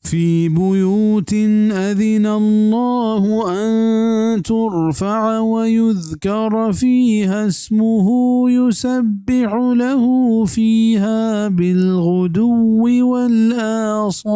في بيوت أذن الله أن ترفع ويذكر فيها اسمه يسبح له فيها بالغدو والآصال.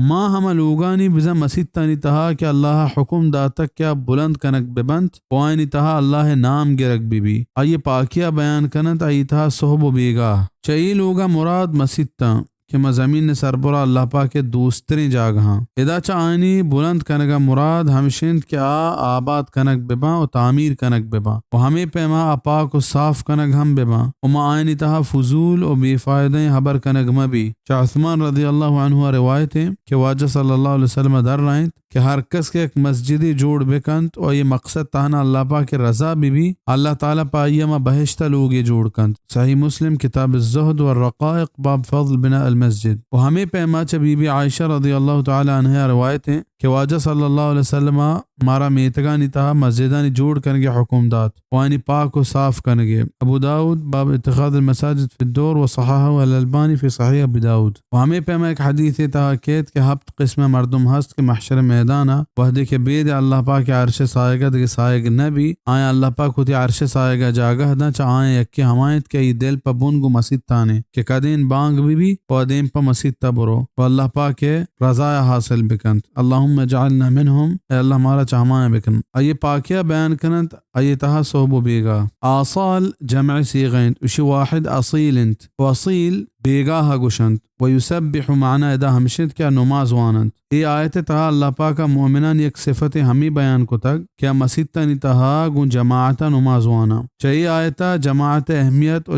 ما هم لوگانی بزا مسجد تانی تہا کہ اللہ حکم داتا کیا بلند کنک ببند وائنی تہا اللہ نام گرک بی آئیے پاکیہ بیان کنت آئی تہا صحب و بیگا چاہیے لوگا مراد مسجد تا کہ مزمین سربرا اللہ پاک کے دوستریں جاگہاں ادا چاہانی بلند کنگا مراد ہمشند کیا آباد کنک ببا و تعمیر کنک ببا و ہمیں پیما اپاک و صاف کنک ہم ببا و ما آئینی تہا فضول و بے فائدیں حبر کنک مبی چاہ عثمان رضی اللہ عنہ روایت ہے کہ واجہ صلی اللہ علیہ وسلم در رائیں کہ ہر کس کے ایک مسجدی جوڑ بکنت اور یہ مقصد تانا اللہ پاک کے رضا بھی اللہ تعالیٰ پائیما بہشتہ لوگ یہ جوڑ کنت. صحیح مسلم کتاب الزہد والرقائق باب فضل بناء المسجد. و ہمیں پیماچہ بی بی عائشہ رضی اللہ تعالیٰ عنہ روایت ہیں کہ واجہ صلی اللہ علیہ وسلم مارا میتگانی تہا مسجدانی جوڑ کرنگے حکم دات وانی پاک و صاف کرنگے. ابو داود باب اتخاذ المساجد فی الدور و صحاحہ الالبانی فی صحیح ابو داود. و ہمیں پیما ایک حدیث تہا کہت کہ ہفت قسم مردم ہست کے محشر میدانا وحدے کے بید اللہ پاک عرش سائگہ دے سائگ نبی آیا اللہ پاک ہوتی عرش سائگہ جاگہ دا چا آئیں یکی ہمایت کے ای دل پا بنگو مسجد تانے کہ قدین بانگ بھی پودین پا مسجد تا برو و اللہ پاک کے رضا حاصل بکنت. اللہم جعلنا منہم اے اللہ ہمارا چاہمائیں بکن. آئیے پاکیہ بیان کنت آئیے تہا صحب و بیگا. آصال جمع سیغین اشی واحد اصیل انت و اصیل بیگاہ گوشنت و یسبح معنی ادا ہمشد کیا نماز وانند. یہ آیت تہا اللہ پاکا مومنان یک صفت ہمی بیان کو تک کیا مسجد تانی تہا گون جماعتا نماز وانا چاہیے آیتا جماعت اہمیت و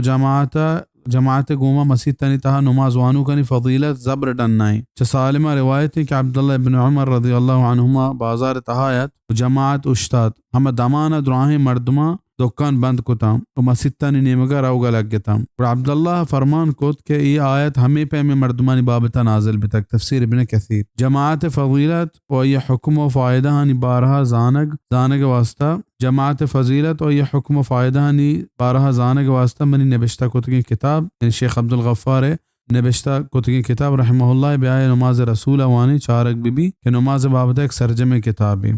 جماعت گوما مسجد تانی تہا نماز وانو کنی فضیلت زبر ڈنائی. سالمہ روایت ہے کہ عبداللہ ابن عمر رضی اللہ عنہما بازار تہایت جماعت اشتاد ہم دمانا دراہیں مردمہ دکان بند کتام و مسجد تانی نیمگا روگا لگ گتام. اور عبداللہ فرمان کت کہ یہ آیت ہمیں پہمیں مردمانی بابتا نازل بتک. تفسیر ابن کثیر. جماعت فضیلت و یہ حکم و فائدہ ہنی بارہا زانگ واسطہ جماعت فضیلت و یہ حکم و فائدہ ہنی بارہا زانگ واسطہ منی نبشتہ کتگی کتاب یعنی شیخ عبدالغفار نبشتہ کتگی کتاب رحمہ اللہ بیائے نماز رسول وانی چارک بی کہ نماز بابتا ایک سرجم کتاب ہے.